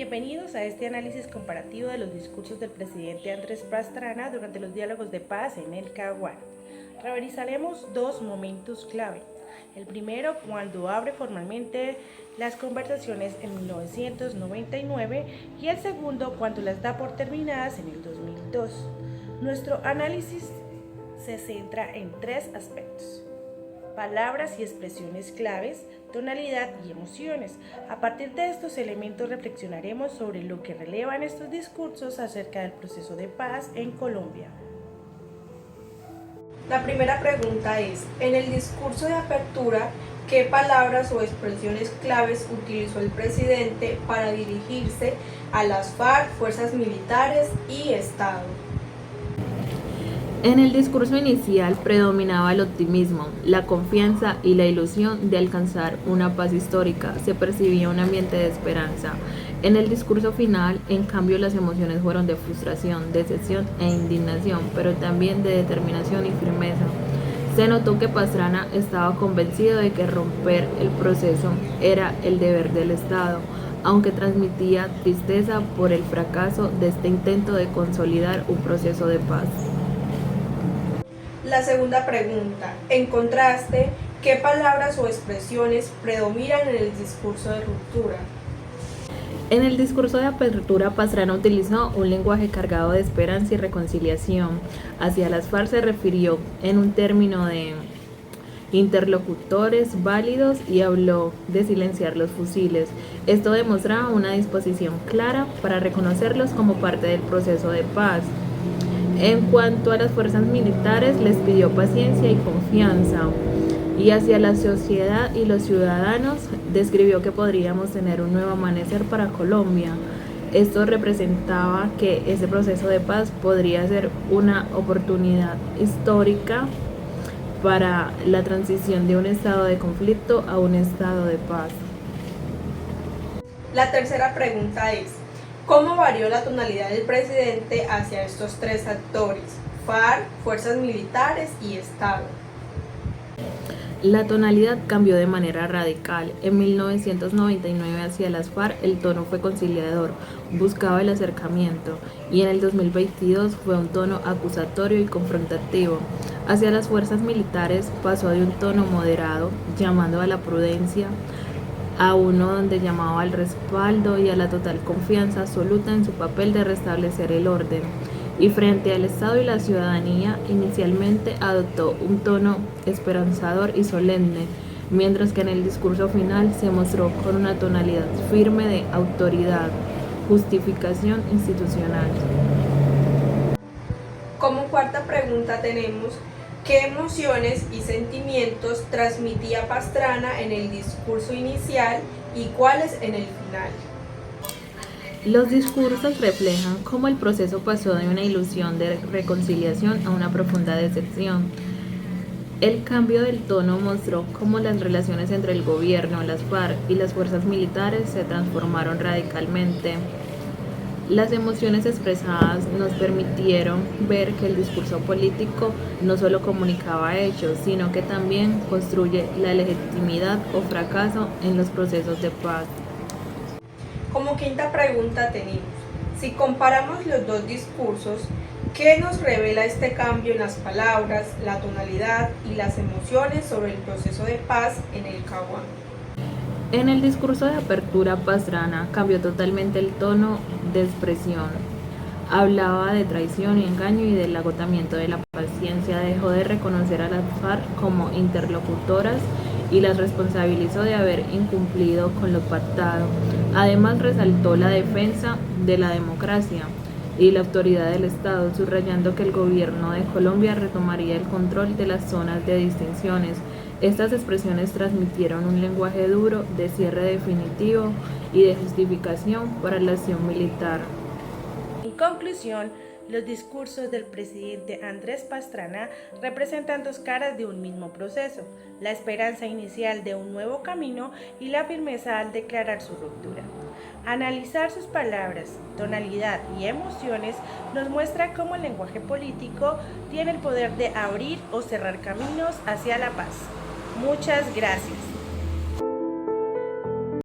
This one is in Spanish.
Bienvenidos a este análisis comparativo de los discursos del presidente Andrés Pastrana durante los diálogos de paz en el Caguán. Revisaremos dos momentos clave. El primero, cuando abre formalmente las conversaciones en 1999, y el segundo, cuando las da por terminadas en el 2002. Nuestro análisis se centra en tres aspectos: palabras y expresiones claves, tonalidad y emociones. A partir de estos elementos reflexionaremos sobre lo que relevan estos discursos acerca del proceso de paz en Colombia. La primera pregunta es, en el discurso de apertura, ¿qué palabras o expresiones claves utilizó el presidente para dirigirse a las FARC, fuerzas militares y Estado? En el discurso inicial predominaba el optimismo, la confianza y la ilusión de alcanzar una paz histórica. Se percibía un ambiente de esperanza. En el discurso final, en cambio, las emociones fueron de frustración, decepción e indignación, pero también de determinación y firmeza. Se notó que Pastrana estaba convencido de que romper el proceso era el deber del Estado, aunque transmitía tristeza por el fracaso de este intento de consolidar un proceso de paz. La segunda pregunta, en contraste, ¿qué palabras o expresiones predominan en el discurso de ruptura? En el discurso de apertura, Pastrana utilizó un lenguaje cargado de esperanza y reconciliación. Hacia las FARC se refirió en un término de interlocutores válidos y habló de silenciar los fusiles. Esto demostraba una disposición clara para reconocerlos como parte del proceso de paz. En cuanto a las fuerzas militares, les pidió paciencia y confianza. Y hacia la sociedad y los ciudadanos, describió que podríamos tener un nuevo amanecer para Colombia. Esto representaba que ese proceso de paz podría ser una oportunidad histórica para la transición de un estado de conflicto a un estado de paz. La tercera pregunta es, ¿cómo varió la tonalidad del presidente hacia estos tres actores, FARC, fuerzas militares y Estado? La tonalidad cambió de manera radical. En 1999 hacia las FARC el tono fue conciliador, buscaba el acercamiento, y en el 2022 fue un tono acusatorio y confrontativo. Hacia las fuerzas militares pasó de un tono moderado, llamando a la prudencia, a uno donde llamaba al respaldo y a la total confianza absoluta en su papel de restablecer el orden. Y frente al Estado y la ciudadanía, inicialmente adoptó un tono esperanzador y solemne, mientras que en el discurso final se mostró con una tonalidad firme de autoridad, justificación institucional. Como cuarta pregunta tenemos, ¿qué emociones y sentimientos transmitía Pastrana en el discurso inicial y cuáles en el final? Los discursos reflejan cómo el proceso pasó de una ilusión de reconciliación a una profunda decepción. El cambio del tono mostró cómo las relaciones entre el gobierno, las FARC y las fuerzas militares se transformaron radicalmente. Las emociones expresadas nos permitieron ver que el discurso político no solo comunicaba hechos, sino que también construye la legitimidad o fracaso en los procesos de paz. Como quinta pregunta tenemos, si comparamos los dos discursos, ¿qué nos revela este cambio en las palabras, la tonalidad y las emociones sobre el proceso de paz en el Caguán? En el discurso de apertura, Pastrana cambió totalmente el tono de expresión. Hablaba de traición y engaño y del agotamiento de la paciencia. Dejó de reconocer a las FARC como interlocutoras y las responsabilizó de haber incumplido con lo pactado. Además, resaltó la defensa de la democracia y la autoridad del Estado, subrayando que el gobierno de Colombia retomaría el control de las zonas de distinciones. Estas expresiones transmitieron un lenguaje duro de cierre definitivo y de justificación para la acción militar. En conclusión, los discursos del presidente Andrés Pastrana representan dos caras de un mismo proceso: la esperanza inicial de un nuevo camino y la firmeza al declarar su ruptura. Analizar sus palabras, tonalidad y emociones nos muestra cómo el lenguaje político tiene el poder de abrir o cerrar caminos hacia la paz. Muchas gracias.